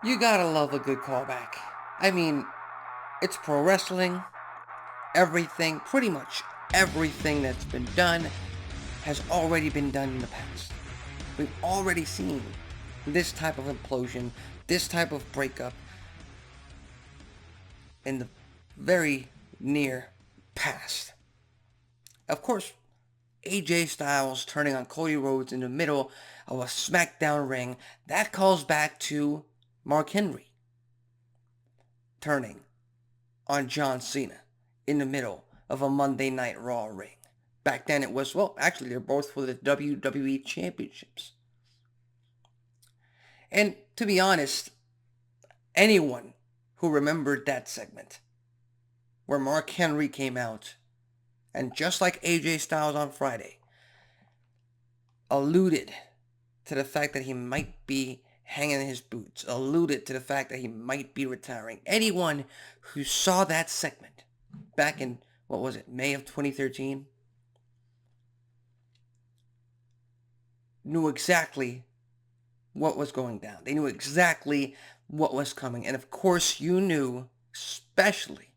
You gotta love a good callback. I mean, it's pro wrestling. Everything, pretty much everything that's been done has already been done in the past. We've already seen this type of implosion, this type of breakup in the very near past. Of course, AJ Styles turning on Cody Rhodes in the middle of a Smackdown ring, that calls back to Mark Henry turning on John Cena in the middle of a Monday Night Raw ring. Back then it was, well, actually, they're both for the WWE Championships. And to be honest, anyone who remembered that segment where Mark Henry came out and just like AJ Styles on Friday, alluded to the fact that he might be hanging his boots, alluded to the fact that he might be retiring. Anyone who saw that segment back in, what was it, May of 2013, knew exactly what was going down. They knew exactly what was coming. And of course, you knew, especially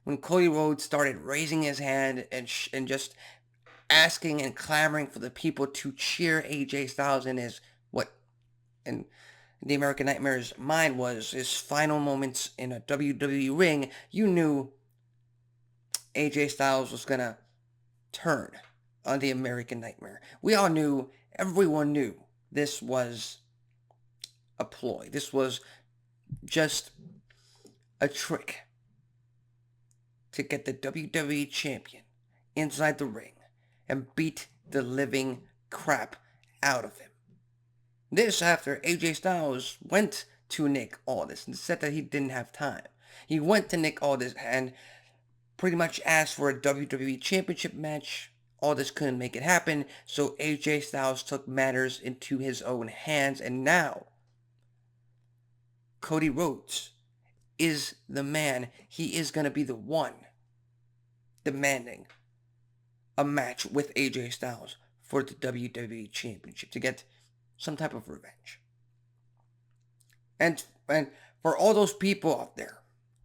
when Cody Rhodes started raising his hand and just asking and clamoring for the people to cheer AJ Styles in his, what in the American Nightmare's mind was his final moments in a WWE ring, you knew AJ Styles was going to turn on the American Nightmare. We all knew, everyone knew this was a ploy. This was just a trick to get the WWE Champion inside the ring and beat the living crap out of him. This after AJ Styles went to Nick Aldis and said that he didn't have time. He went to Nick Aldis and pretty much asked for a WWE Championship match. Aldis couldn't make it happen, so AJ Styles took matters into his own hands, and now Cody Rhodes is the man. He is going to be the one demanding a match with AJ Styles for the WWE Championship to get some type of revenge. And for all those people out there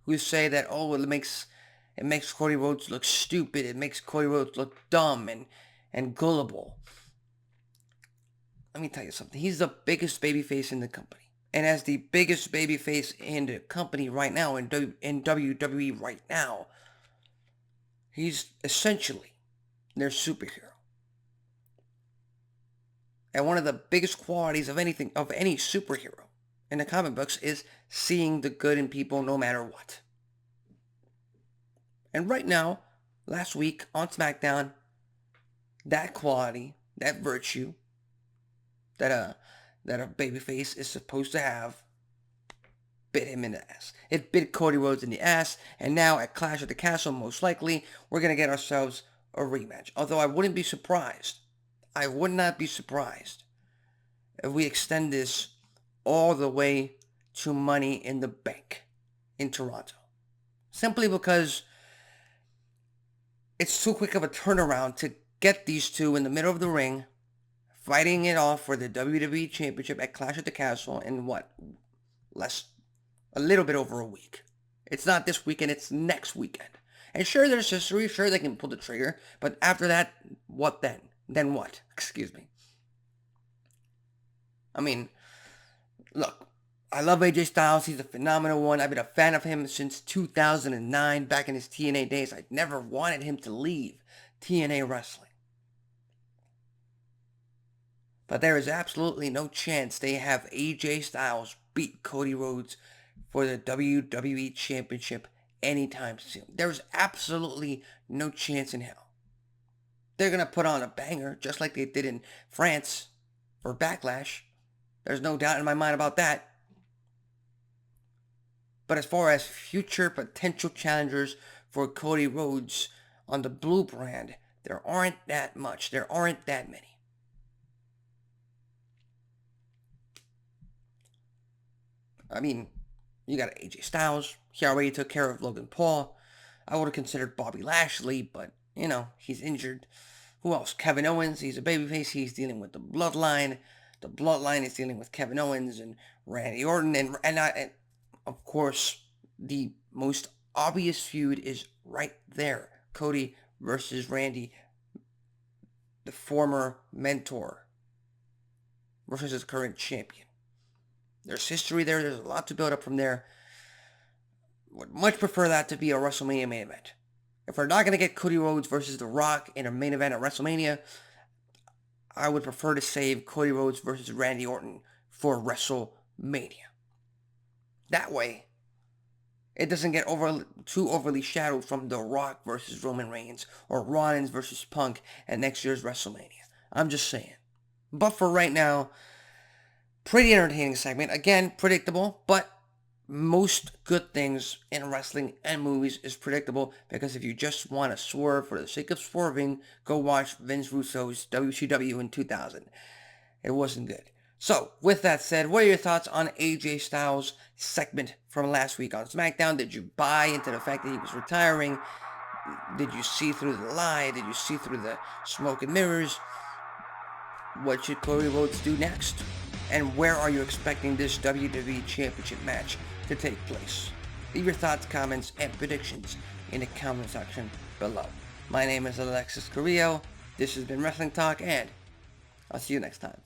who say that, oh, it makes Cody Rhodes look stupid, it makes Cody Rhodes look dumb and gullible. Let me tell you something. He's the biggest babyface in the company. And as the biggest babyface in the company right now, in WWE right now, he's essentially their superhero. And one of the biggest qualities of any superhero in the comic books is seeing the good in people no matter what. And right now, last week on SmackDown, that quality, that virtue that a babyface is supposed to have bit him in the ass. It bit Cody Rhodes in the ass, and now at Clash at the Castle, most likely, we're going to get ourselves a rematch. Although I wouldn't be surprised. I would not be surprised if we extend this all the way to Money in the Bank in Toronto. Simply because it's too quick of a turnaround to get these two in the middle of the ring, fighting it off for the WWE Championship at Clash at the Castle in what? A little bit over a week. It's not this weekend, it's next weekend. And sure, there's history, sure they can pull the trigger, but after that, what then? Then what? Excuse me. I mean, look, I love AJ Styles. He's a phenomenal one. I've been a fan of him since 2009, back in his TNA days. I never wanted him to leave TNA wrestling. But there is absolutely no chance they have AJ Styles beat Cody Rhodes for the WWE Championship anytime soon. There's absolutely no chance in hell. They're going to put on a banger, just like they did in France for Backlash. There's no doubt in my mind about that. But as far as future potential challengers for Cody Rhodes on the Blue brand, there aren't that much. There aren't that many. I mean, you got AJ Styles. He already took care of Logan Paul. I would have considered Bobby Lashley, but, he's injured. Who else? Kevin Owens. He's a babyface. He's dealing with the bloodline. the Bloodline is dealing with Kevin Owens and Randy Orton, and of course, the most obvious feud is right there. Cody versus Randy, the former mentor versus his current champion. There's history there. There's a lot to build up from there. Would much prefer that to be a WrestleMania main event. If we're not going to get Cody Rhodes versus The Rock in a main event at WrestleMania, I would prefer to save Cody Rhodes versus Randy Orton for WrestleMania. That way, it doesn't get too overly shadowed from The Rock versus Roman Reigns or Rollins versus Punk at next year's WrestleMania. I'm just saying. But for right now, pretty entertaining segment. Again, predictable, but most good things in wrestling and movies is predictable, because if you just want to swerve for the sake of swerving, go watch Vince Russo's WCW in 2000. It wasn't good. So, with that said, what are your thoughts on AJ Styles' segment from last week on SmackDown? Did you buy into the fact that he was retiring? Did you see through the lie? Did you see through the smoke and mirrors? What should Cody Rhodes do next? And where are you expecting this WWE Championship match to take place? Leave your thoughts, comments, and predictions in the comment section below. My name is Alexis Carrillo. This has been Wrestling Talk, and I'll see you next time.